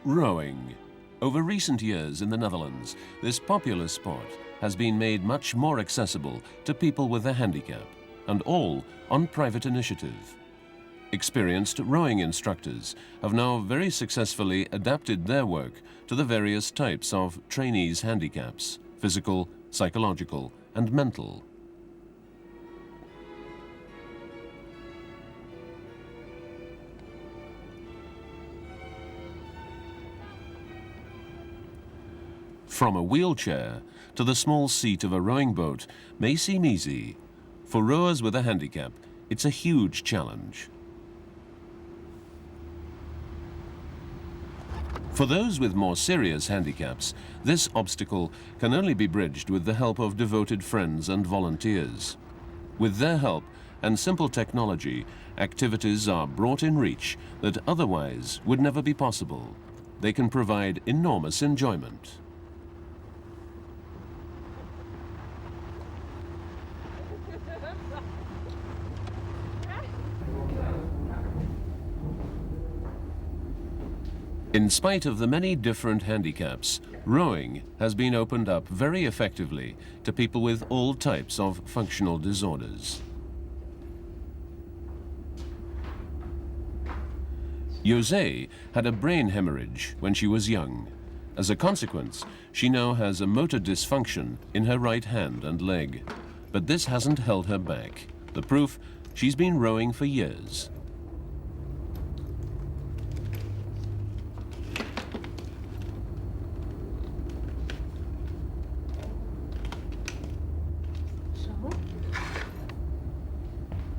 Rowing. Over recent years in the Netherlands, this popular sport has been made much more accessible to people with a handicap, and all on private initiative. Experienced rowing instructors have now very successfully adapted their work to the various types of trainees' handicaps: physical, psychological, and mental. From a wheelchair to the small seat of a rowing boat may seem easy. For rowers with a handicap, it's a huge challenge. For those with more serious handicaps, this obstacle can only be bridged with the help of devoted friends and volunteers. With their help and simple technology, activities are brought in reach that otherwise would never be possible. They can provide enormous enjoyment. In spite of the many different handicaps, rowing has been opened up very effectively to people with all types of functional disorders. José had a brain hemorrhage when she was young. As a consequence, she now has a motor dysfunction in her right hand and leg. But this hasn't held her back. The proof: she's been rowing for years.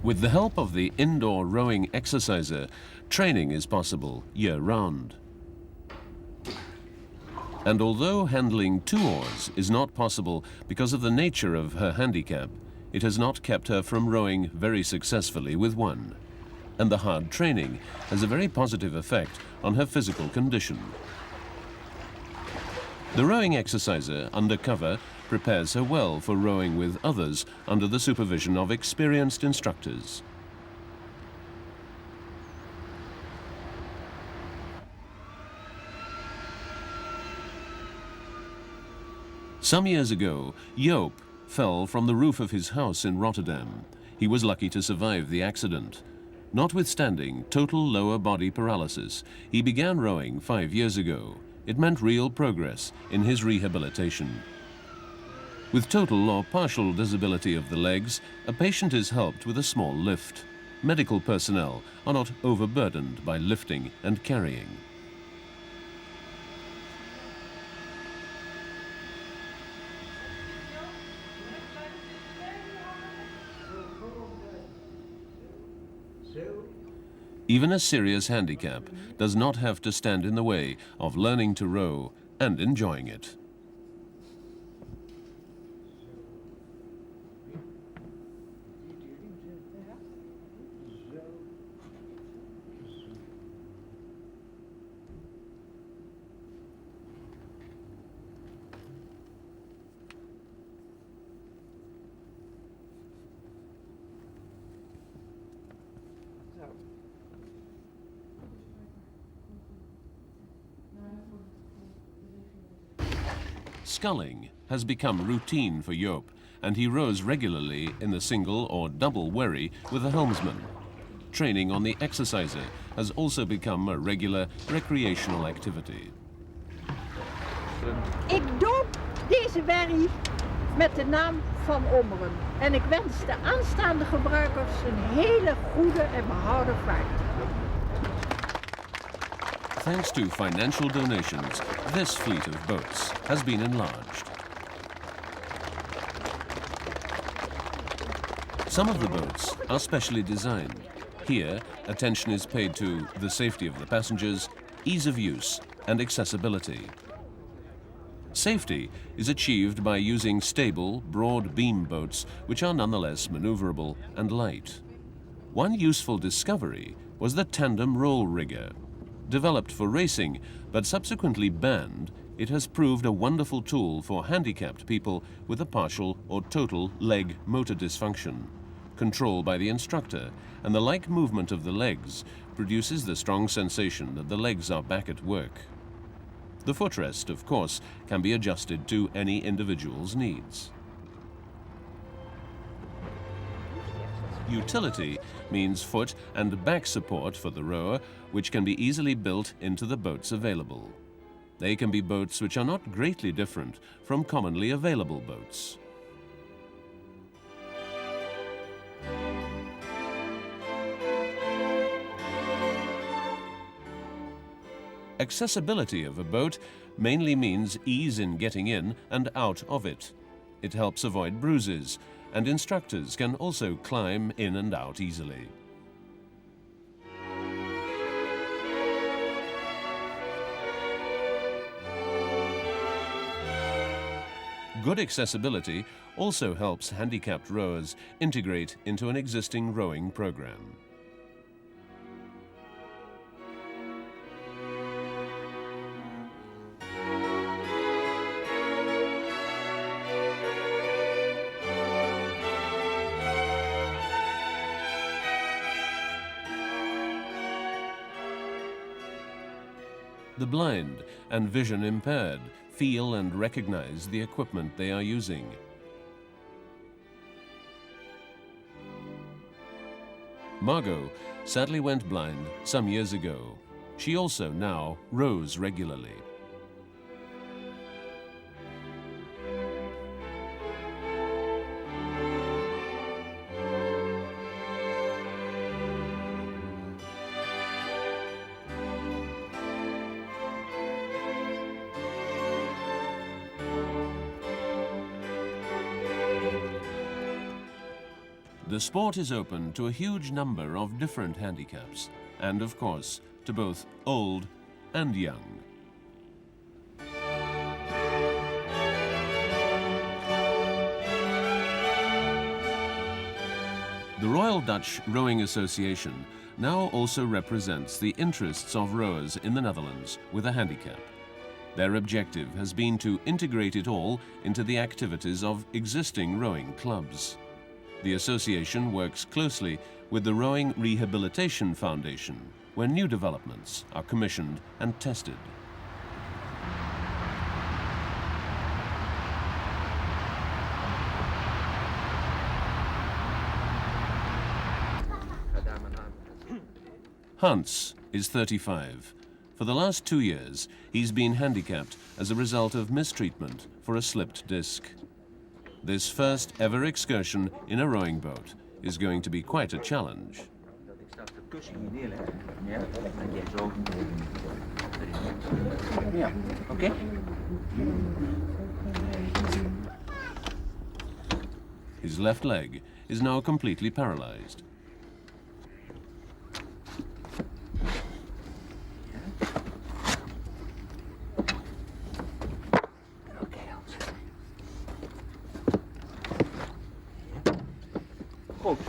With the help of the indoor rowing exerciser, training is possible year-round. And although handling 2 oars is not possible because of the nature of her handicap, it has not kept her from rowing very successfully with 1. And the hard training has a very positive effect on her physical condition. The rowing exerciser undercover prepares her well for rowing with others under the supervision of experienced instructors. Some years ago, Joop fell from the roof of his house in Rotterdam. He was lucky to survive the accident. Notwithstanding total lower body paralysis, he began rowing 5 years ago. It meant real progress in his rehabilitation. With total or partial disability of the legs, a patient is helped with a small lift. Medical personnel are not overburdened by lifting and carrying. Even a serious handicap does not have to stand in the way of learning to row and enjoying it. Sculling has become routine for Joop, and he rows regularly in the single or double wherry with a helmsman. Training on the exerciser has also become a regular recreational activity. Ik doop deze wherry met de naam Van Ommeren en ik wens de aanstaande gebruikers een hele goede en behouden vaart. Thanks to financial donations, this fleet of boats has been enlarged. Some of the boats are specially designed. Here, attention is paid to the safety of the passengers, ease of use, and accessibility. Safety is achieved by using stable, broad beam boats, which are nonetheless maneuverable and light. One useful discovery was the tandem roll rigger. Developed for racing, but subsequently banned, it has proved a wonderful tool for handicapped people with a partial or total leg motor dysfunction. Control by the instructor and the light movement of the legs produces the strong sensation that the legs are back at work. The footrest, of course, can be adjusted to any individual's needs. Utility means foot and back support for the rower, which can be easily built into the boats available. They can be boats which are not greatly different from commonly available boats. Accessibility of a boat mainly means ease in getting in and out of it. It helps avoid bruises, and instructors can also climb in and out easily. Good accessibility also helps handicapped rowers integrate into an existing rowing program. The blind and vision impaired feel and recognize the equipment they are using. Margot sadly went blind some years ago. She also now rows regularly. The sport is open to a huge number of different handicaps, and of course, to both old and young. The Royal Dutch Rowing Association now also represents the interests of rowers in the Netherlands with a handicap. Their objective has been to integrate it all into the activities of existing rowing clubs. The association works closely with the Rowing Rehabilitation Foundation, where new developments are commissioned and tested. Hans is 35. For the last 2 years, he's been handicapped as a result of mistreatment for a slipped disc. This first ever excursion in a rowing boat is going to be quite a challenge. Okay. His left leg is now completely paralyzed. Goed.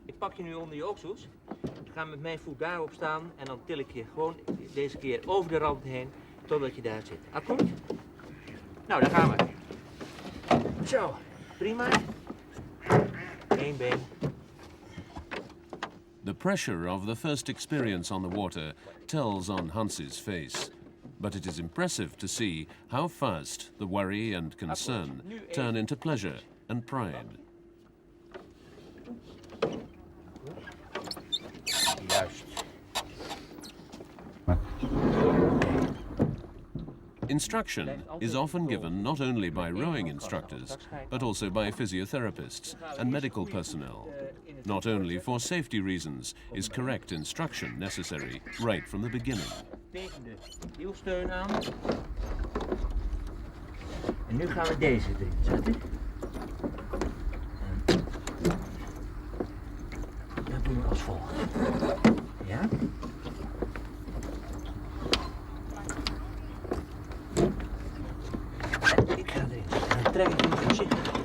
Ik pak je nu onder je oksels. Je gaat met mijn voet daarop staan en dan til ik je gewoon deze keer over de rand heen totdat je daar zit. Akkoord? Nou, daar gaan we. Zo, prima. Eén been. The pressure of the first experience on the water tells on Hans's face. But it is impressive to see how fast the worry and concern turn into pleasure and pride. Juist. Instruction is often given not only by rowing instructors, but also by physiotherapists and medical personnel. Not only for safety reasons is correct instruction necessary right from the beginning. Tegen de hielsteun aan. En nu gaan we deze erin zetten. Dat doen we als volgt. Ja? Ik ga erin zetten. En dan trek ik hem voorzichtig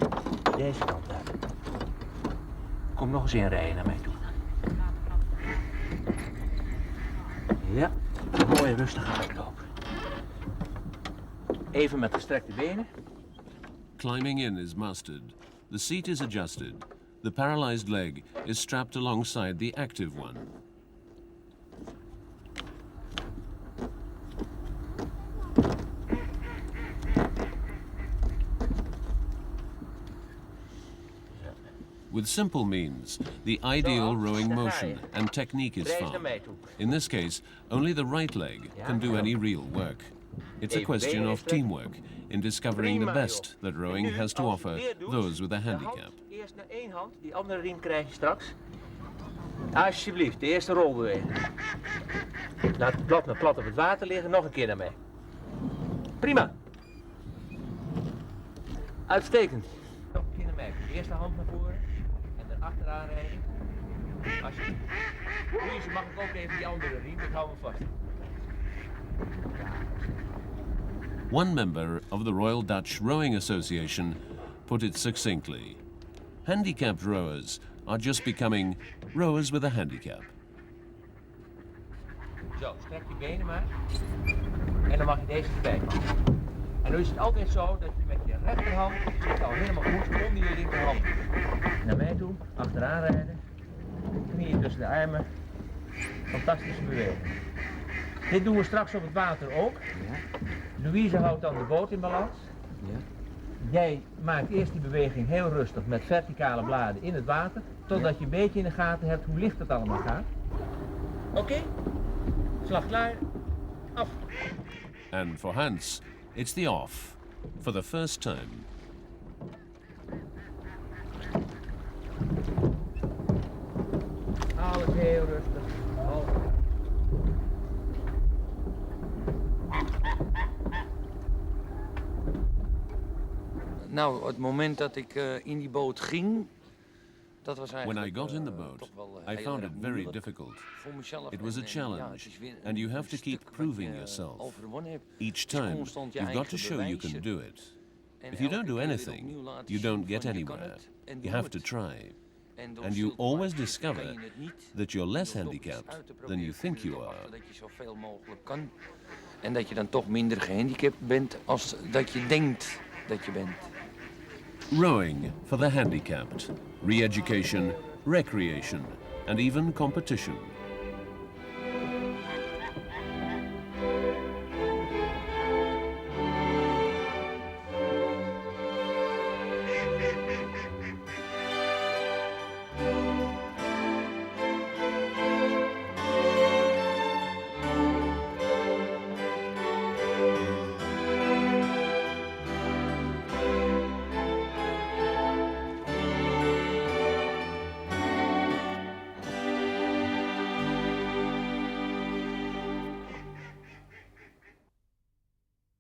deze kant uit. Kom nog eens inrijden naar mij toe. Ja, mooi rustig uitlopen. Even met gestrekte benen. Climbing in is mastered. The seat is adjusted. The paralyzed leg is strapped alongside the active one. With simple means, the ideal rowing motion and technique is found. In this case, only the right leg can do any real work. It's a question of teamwork in discovering the best that rowing has to offer those with a handicap. Eerst naar één hand, die andere riem krijg je straks. Alsjeblieft, de eerste rolbeweging. Laat het blad maar plat op het water liggen, nog een keer naar mij. Prima. Uitstekend. Nog een keer naar mij. De eerste hand naar voren en dan achteraan rijden. Alsjeblieft. Louise, mag ik ook even die andere riem? Ik hou hem vast. One member of the Royal Dutch Rowing Association put it succinctly. Handicapped rowers are just becoming rowers with a handicap. Zo, strek je benen maar. En dan mag je deze erbij pakken. En nu is het altijd zo dat je met je rechterhand, zit al helemaal goed onder je linkerhand. Naar mij toe, achteraan rijden. Knieën tussen de armen. Fantastische beweging. Dit doen we straks op het water ook. Louise houdt dan de boot in balans. Jij maakt eerst die beweging heel rustig met verticale bladen in het water, totdat je een beetje in de gaten hebt hoe licht het allemaal gaat. Oké? Slag klaar. Af. And for Hans, it's the off, for the first time. Alles heel rustig. Nou, het moment dat ik in die boot ging, dat was When eigenlijk I got in the boat, I found it very difficult. It was a challenge, and you have to keep proving yourself. Each time, you've got to show you can do it. If you don't do anything, you don't get anywhere. You have to try. And you always discover that you're less handicapped than you think you are. Dat je zoveel mogelijk kan. En dat je dan toch minder gehandicapt bent als dat je denkt dat je bent. Rowing for the handicapped, re-education, recreation, and even competition.